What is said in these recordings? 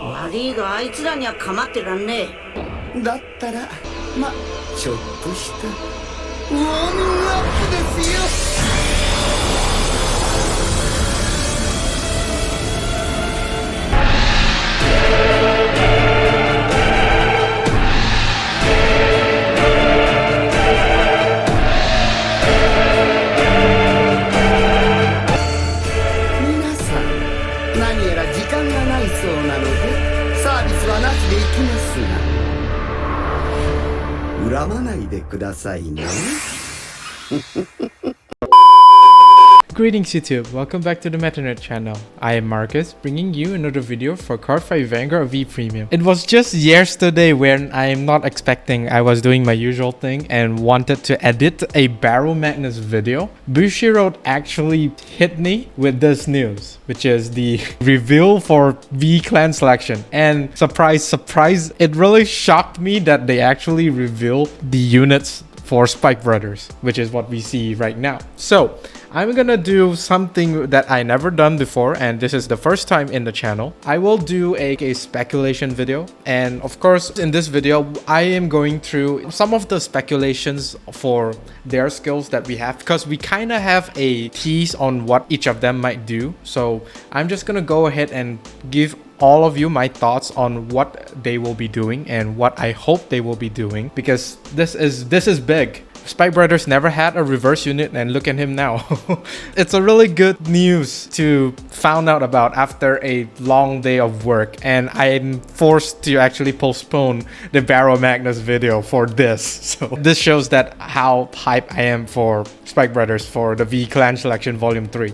悪いがあいつらには構ってらんねえ。だったらまちょっとしたウォーミングアップですよ。皆さん何やら時間がないそうなのでサービスはなしでいきますが、恨まないでくださいね。Greetings YouTube, welcome back to the MetaNerd channel. I am Marcus, bringing you another video for Cardfight Vanguard V Premium. It was just yesterday when I am not expecting I was doing my usual thing and wanted to edit a Barrel Magnus video. Bushiroad actually hit me with this news, which is the reveal for V clan selection. And surprise, surprise, it really shocked me that they actually revealed the units for Spike Brothers, which is what we see right now. So I'm gonna do something that I never done before, and this is the first time in the channel. I will do a speculation video, and of course in this video I am going through some of the speculations for their skills that we have, because we kind of have a tease on what each of them might do. So I'm just gonna go ahead and give all of you my thoughts on what they will be doing and what I hope they will be doing, because this is big. Spike Brothers never had a reverse unit, and look at him now. It's a really good news to found out about after a long day of work, and I'm forced to actually postpone the Barrel Magnus video for this. So this shows that how hype I am for Spike Brothers for the V Clan Selection Volume 3.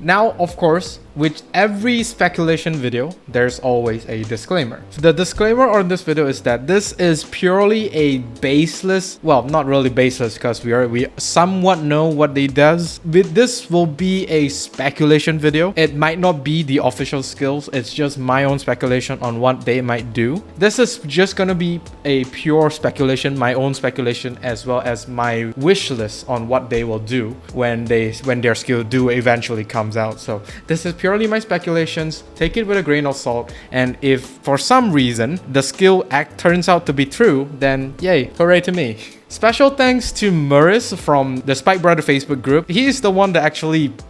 Now, of course, with every speculation video, there's always a disclaimer. The disclaimer on this video is that this is purely a baseless, well, not really baseless, because we somewhat know what they does. With this will be a speculation video. It might not be the official skills. It's just my own speculation on what they might do. This is just gonna be a pure speculation, my own speculation, as well as my wish list on what they will do when their skill do eventually comes out. So this is purely my speculations. Take it with a grain of salt, and if for some reason the skill act turns out to be true, then yay, hooray to me. Special thanks to Morris from the Spike Brother Facebook group. He is the one that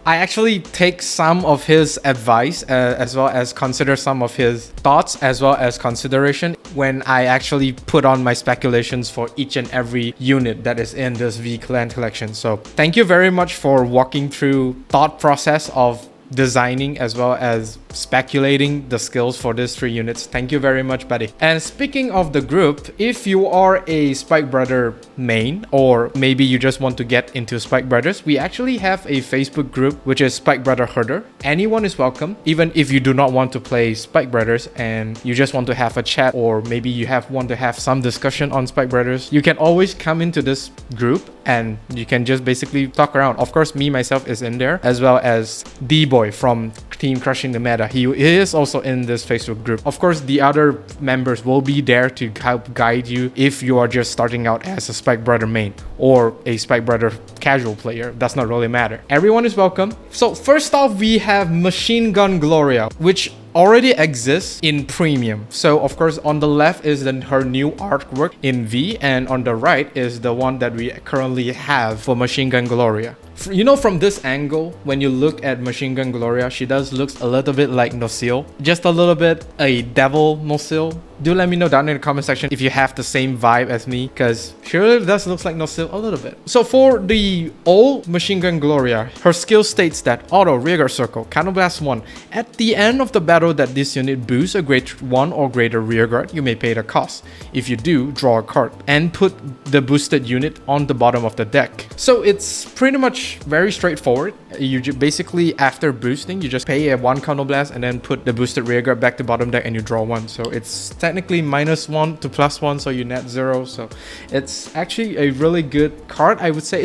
I actually take some of his advice as well as consider some of his thoughts as well as consideration when I actually put on my speculations for each and every unit that is in this V Clan collection. So thank you very much for walking through thought process of designing as well as speculating the skills for these 3 units. Thank you very much, buddy. And speaking of the group, if you are a Spike Brother main, or maybe you just want to get into Spike Brothers, we actually have a Facebook group which is Spike Brother Herder. Anyone is welcome, even if you do not want to play Spike Brothers and you just want to have a chat, or maybe you want to have some discussion on Spike Brothers. You can always come into this group and you can just basically talk around. Of course, me myself is in there, as well as D-Boy from Team Crushing the Meta. He is also in this Facebook group. Of course, the other members will be there to help guide you if you are just starting out as a Spike Brother main or a Spike Brother casual player. Does not really matter. Everyone is welcome. So first off, we have Machine Gun Gloria, which already exists in premium. So of course on the left is her new artwork in V, and on the right is the one that we currently have for Machine Gun Gloria. You know, from this angle, when you look at Machine Gun Gloria, she does looks a little bit like Nosil, just a little bit a devil Nosil. Do let me know down in the comment section if you have the same vibe as me, because she really does look like Nosil a little bit. So for the old Machine Gun Gloria, her skill states that auto rearguard circle, counterblast 1. At the end of the battle that this unit boosts a grade 1 or greater rearguard, you may pay the cost. If you do, draw a card and put the boosted unit on the bottom of the deck. So it's pretty much very straightforward. You basically, after boosting, you just pay a 1 counterblast and then put the boosted rearguard back to bottom deck and you draw 1. So it's technically -1 to +1, so you net 0. So it's actually a really good card. I would say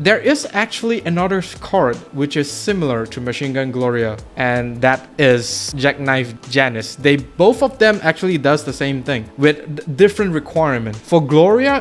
there is actually another card which is similar to Machine Gun Gloria, and that is Jackknife Janice. Both of them actually does the same thing with different requirement. For Gloria,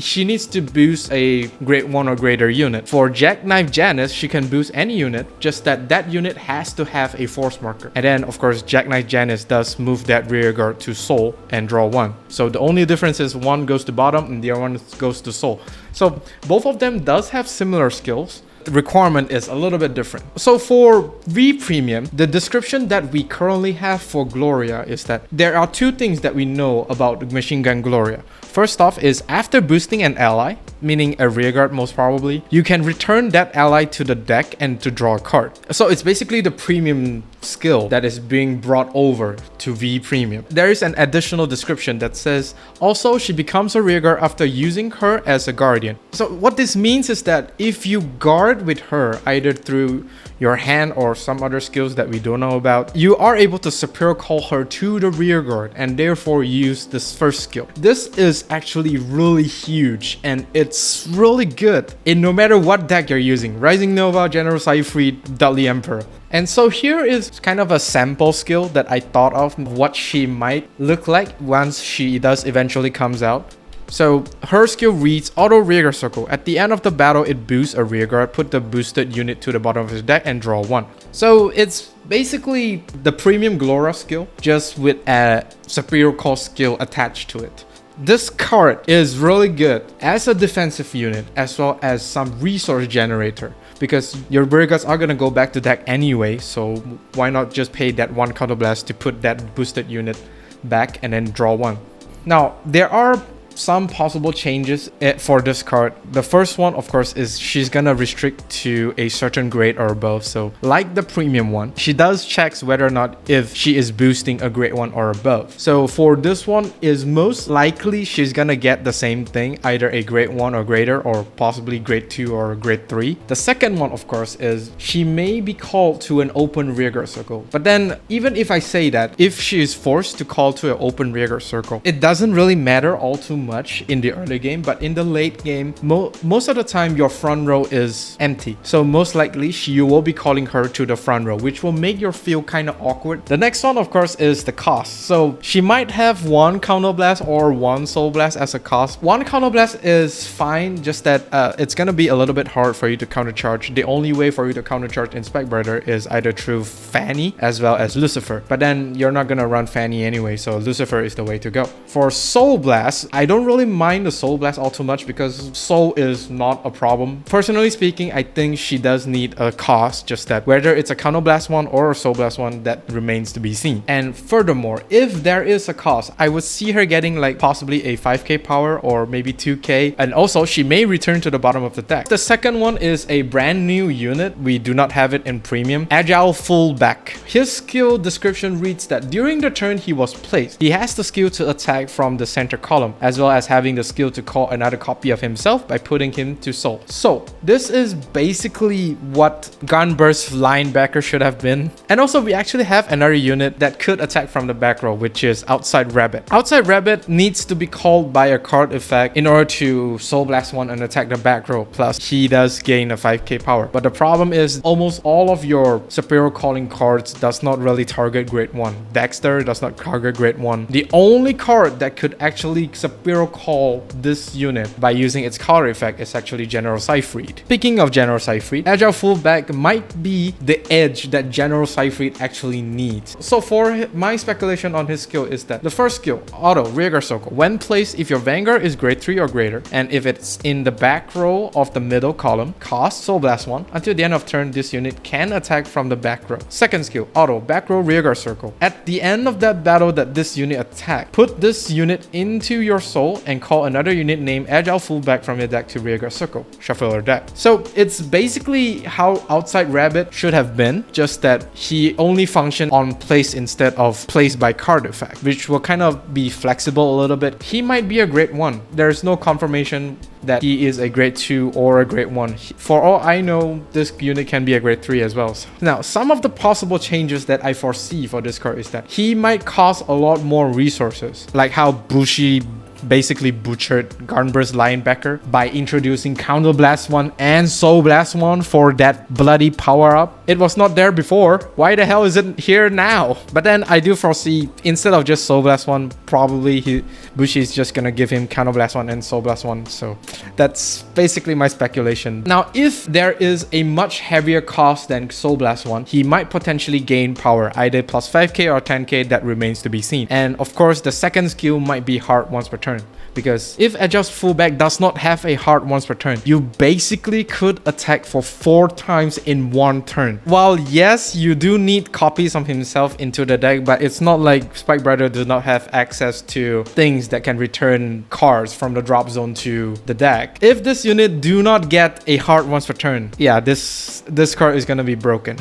she needs to boost a grade 1 or greater unit. For Jackknife Janice, she can boost any unit, just that unit has to have a force marker. And then of course Jackknife Janice does move that rear guard to soul and draw 1. So the only difference is one goes to bottom and the other one goes to soul. So both of them does have similar skills. The requirement is a little bit different. So for V Premium, the description that we currently have for Gloria is that there are two things that we know about Machine Gun Gloria. First off is after boosting an ally, meaning a rearguard most probably, you can return that ally to the deck and to draw a card. So it's basically the premium skill that is being brought over to V Premium. There is an additional description that says, also she becomes a rearguard after using her as a guardian. So what this means is that if you guard with her either through your hand or some other skills that we don't know about, you are able to superior call her to the rearguard and therefore use this first skill. This is actually really huge and it's really good in no matter what deck you're using. Rising Nova, General Siegfried, Dudley Emperor. And so here is kind of a sample skill that I thought of what she might look like once she does eventually comes out. So her skill reads auto rearguard circle. At the end of the battle, it boosts a rearguard. Put the boosted unit to the bottom of his deck and draw 1. So it's basically the premium Gloria skill, just with a superior call skill attached to it. This card is really good as a defensive unit as well as some resource generator, because your rearguards are gonna go back to deck anyway, so why not just pay that 1 counterblast to put that boosted unit back and then draw 1. Now there are some possible changes for this card. The first one, of course, is she's gonna restrict to a certain grade or above. So like the premium one, she does checks whether or not if she is boosting a grade 1 or above. So for this one is most likely she's gonna get the same thing, either a grade 1 or greater, or possibly grade 2 or grade 3. The second one, of course, is she may be called to an open rearguard circle. But then even if I say that, if she is forced to call to an open rearguard circle, it doesn't really matter all too much in the early game, but in the late game, most of the time your front row is empty. So most likely you will be calling her to the front row, which will make you feel kind of awkward. The next one, of course, is the cost. So she might have 1 counterblast or 1 soul blast as a cost. 1 counterblast is fine, just that it's gonna be a little bit hard for you to countercharge. The only way for you to countercharge Inspect Brother is either through Fanny as well as Lucifer, but then you're not gonna run Fanny anyway, so Lucifer is the way to go. For soul blast, I don't really mind the soul blast all too much because soul is not a problem. Personally speaking, I think she does need a cost, just that whether it's a counterblast one or a soul blast one, that remains to be seen. And furthermore, if there is a cost, I would see her getting like possibly a 5k power or maybe 2k, and also she may return to the bottom of the deck. The second one is a brand new unit. We do not have it in premium. Agile Fullback. His skill description reads that during the turn he was placed, he has the skill to attack from the center column, as well as having the skill to call another copy of himself by putting him to soul. So this is basically what Gunburst linebacker should have been. And also we actually have another unit that could attack from the back row, which is Outside Rabbit. Outside Rabbit needs to be called by a card effect in order to soul blast one and attack the back row, plus he does gain a 5k power. But the problem is almost all of your superior calling cards does not really target grade 1. Dexter does not target grade 1. The only card that could actually superior call this unit by using its color effect is actually General Siegfried. Speaking of General Siegfried, Agile Fullback might be the edge that General Siegfried actually needs. So for my speculation on his skill is that the first skill, auto rearguard circle, when placed, if your Vanguard is grade 3 or greater, and if it's in the back row of the middle column, cost soul blast 1. Until the end of turn, this unit can attack from the back row. Second skill, auto back row rearguard circle. At the end of that battle that this unit attack, put this unit into your soul soul and call another unit named Agile Fullback from your deck to rearguard circle. Shuffle your deck. So it's basically how Outside Rabbit should have been, just that he only functioned on place instead of place by card effect, which will kind of be flexible a little bit. He might be a grade 1. There's no confirmation that he is a grade 2 or a grade 1. For all I know, this unit can be a grade 3 as well. Now, some of the possible changes that I foresee for this card is that he might cost a lot more resources, like how Bushi basically butchered Garnbur's Linebacker by introducing Counter Blast 1 and Soul Blast 1 for that bloody power up. It was not there before. Why the hell is it here now? But then I do foresee, instead of just Soul Blast 1, probably Bushi is just gonna give him Counter Blast 1 and Soul Blast 1. So that's basically my speculation. Now, if there is a much heavier cost than Soul Blast 1, he might potentially gain power, either plus 5k or 10k. That remains to be seen. And of course, the second skill might be hard once per turn. Because if Agile Fullback does not have a hard once per turn, you basically could attack for 4 times in 1 turn. While yes, you do need copies of himself into the deck, but it's not like Spike Brother does not have access to things that can return cards from the drop zone to the deck. If this unit do not get a hard once per turn, yeah, this card is gonna be broken.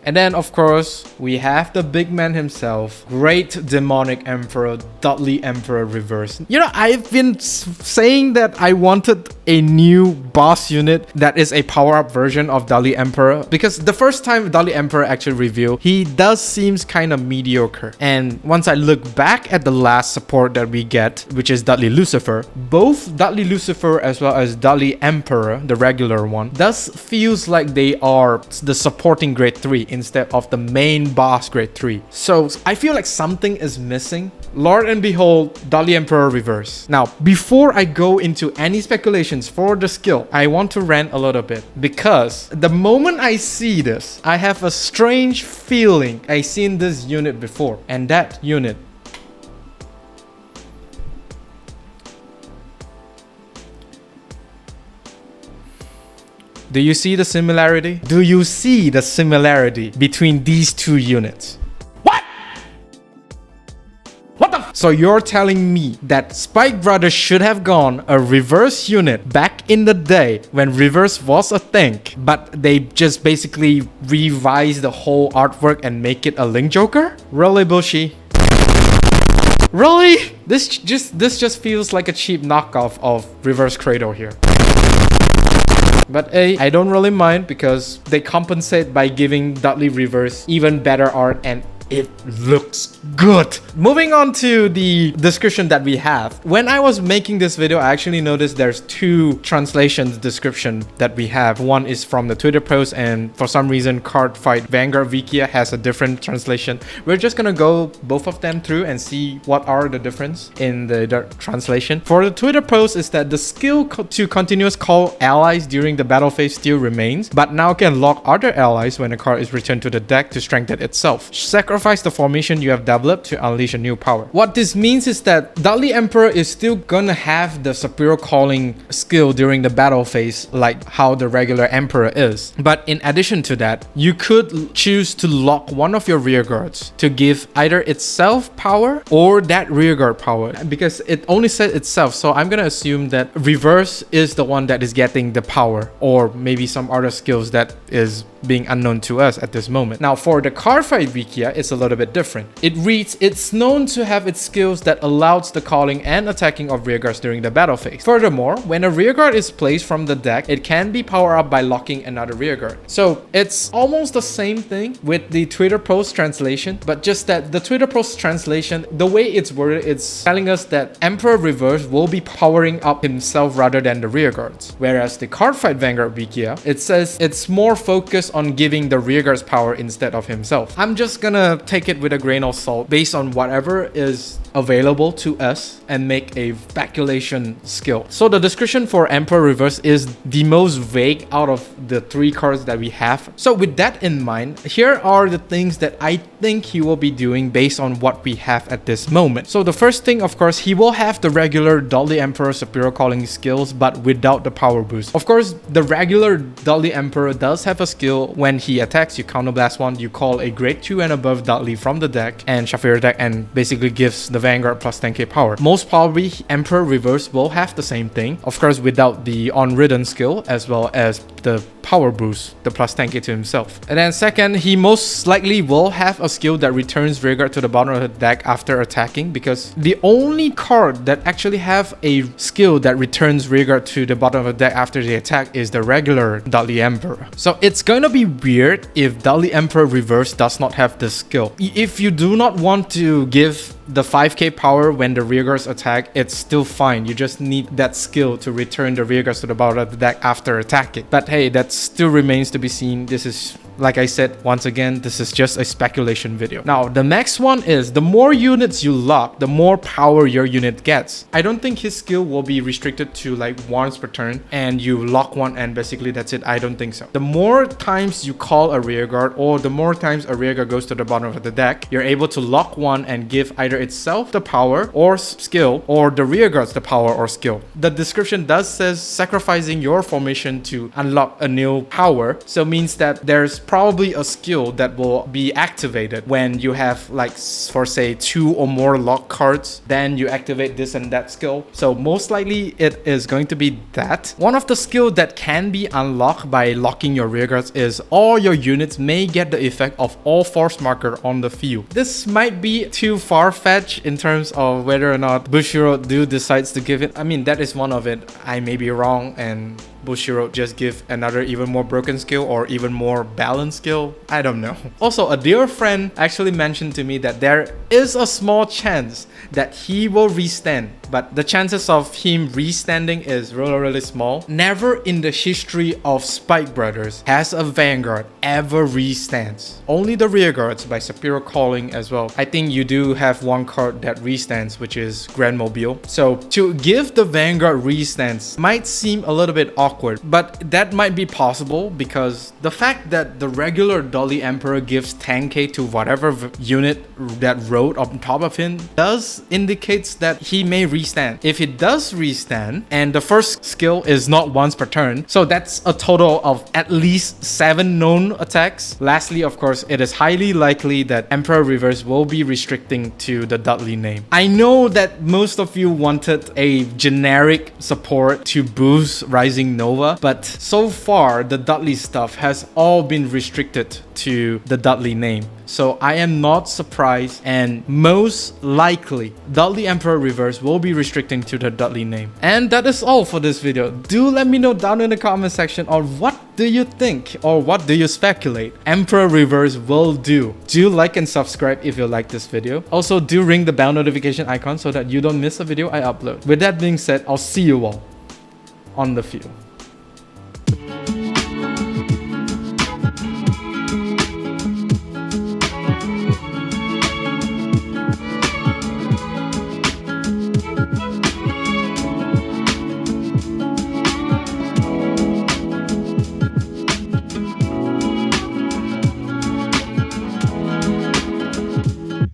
And then of course, we have the big man himself, Great Demonic Emperor, Dudley Emperor Reverse. You know, I've been saying that I wanted a new boss unit that is a power-up version of Dudley Emperor, because the first time Dudley Emperor actually revealed, he does seems kind of mediocre. And once I look back at the last support that we get, which is Dudley Lucifer, both Dudley Lucifer as well as Dudley Emperor, the regular one, does feels like they are the supporting grade 3 instead of the main boss grade 3. So I feel like something is missing. Lord and behold, Dudley Emperor Reverse. Now, before I go into any speculations for the skill, I want to rant a little bit, because the moment I see this, I have a strange feeling I've seen this unit before, and that unit . Do you see the similarity? Do you see the similarity between these two units? So you're telling me that Spike Brothers should have gone a reverse unit back in the day when reverse was a thing, but they just basically revise the whole artwork and make it a Link Joker? Really, Bushi? Really? This just feels like a cheap knockoff of Reverse Cradle here. But I don't really mind, because they compensate by giving Dudley Reverse even better art, and it looks good. Moving on to the description that we have. When I was making this video, I actually noticed there's 2 translations description that we have. One is from the Twitter post, and for some reason Cardfight Vanguard Wikia has a different translation. We're just gonna go both of them through and see what are the difference in the translation. For the Twitter post is that the skill to continuous call allies during the battle phase still remains, but now can lock other allies when a card is returned to the deck to strengthen itself. Sacrifice the formation you have developed to unleash a new power. What this means is that Dudley Emperor is still gonna have the superior calling skill during the battle phase, like how the regular Emperor is. But in addition to that, you could choose to lock one of your rearguards to give either itself power or that rearguard power, because it only said itself. So I'm gonna assume that Reverse is the one that is getting the power, or maybe some other skills that is being unknown to us at this moment. Now, for the Cardfight Wikia, it's a little bit different. It reads, it's known to have its skills that allows the calling and attacking of rearguards during the battle phase. Furthermore, when a rearguard is placed from the deck, it can be powered up by locking another rearguard. So it's almost the same thing with the Twitter post translation, but just that the Twitter post translation, the way it's worded, it's telling us that Emperor Reverse will be powering up himself rather than the rearguards. Whereas the Cardfight Vanguard Wikia, it says it's more focused on giving the rearguards power instead of himself. I'm just gonna take it with a grain of salt based on whatever is available to us and make a speculation skill. So the description for Emperor Reverse is the most vague out of the 3 cards that we have. So with that in mind, here are the things that I think he will be doing based on what we have at this moment. So the first thing, of course, he will have the regular Dudley Emperor superior calling skills, but without the power boost. Of course, the regular Dudley Emperor does have a skill. When he attacks, you counterblast 1, you call a grade 2 and above Dudley from the deck and shuffle your deck, and basically gives the Vanguard plus 10k power. Most probably Emperor Reverse will have the same thing, of course without the unridden skill as well as the power boost, the plus 10k to himself. And then second, he most likely will have a skill that returns rearguard to the bottom of the deck after attacking, because the only card that actually have a skill that returns rearguard to the bottom of the deck after the attack is the regular Dudley Emperor. So it's going to be weird if Dudley Emperor Reverse does not have this skill. If you do not want to give the 5k power when the rearguards attack, it's still fine. You just need that skill to return the rearguards to the bottom of the deck after attacking. But hey, that still remains to be seen. This is, like I said, once again, this is just a speculation video. Now, the next one is the more units you lock, the more power your unit gets. I don't think his skill will be restricted to like once per turn and you lock one and basically that's it. I don't think so. The more times you call a rearguard or the more times a rearguard goes to the bottom of the deck, you're able to lock one and give either itself the power or skill or the rearguards the power or skill. The description does says sacrificing your formation to unlock a new power, so means that there's probably a skill that will be activated when you have like for say 2 or more lock cards, then you activate this and that skill. So most likely it is going to be that. One of the skills that can be unlocked by locking your rearguards is all your units may get the effect of all force marker on the field. This might be too far-fetched in terms of whether or not Bushiroad decides to give it. I mean, that is one of it. I may be wrong and Bushiroad just give another even more broken skill or even more balanced skill. I don't know. Also, a dear friend actually mentioned to me that there is a small chance that he will restand, but the chances of him restanding is really small. Never in the history of Spike Brothers has a Vanguard ever restands. Only the rearguards by Superior Calling as well. I think you do have one card that restands, which is Grand Mobile. So to give the Vanguard restands might seem a little bit awkward, but that might be possible because the fact that the regular Dudley Emperor gives 10k to whatever unit that rode on top of him does indicates that he may restand. If he does restand and the first skill is not once per turn, so that's a total of at least 7 known attacks. Lastly, of course, it is highly likely that Emperor Reverse will be restricting to the Dudley name. I know that most of you wanted a generic support to boost Rising Nova, but so far the Dudley stuff has all been restricted to the Dudley name. So I am not surprised, and most likely Dudley Emperor Reverse will be restricting to the Dudley name. And that is all for this video. Do let me know down in the comment section on what do you think or what do you speculate Emperor Reverse will do. Do like and subscribe if you like this video. Also do ring the bell notification icon so that you don't miss a video I upload. With that being said, I'll see you all on the field.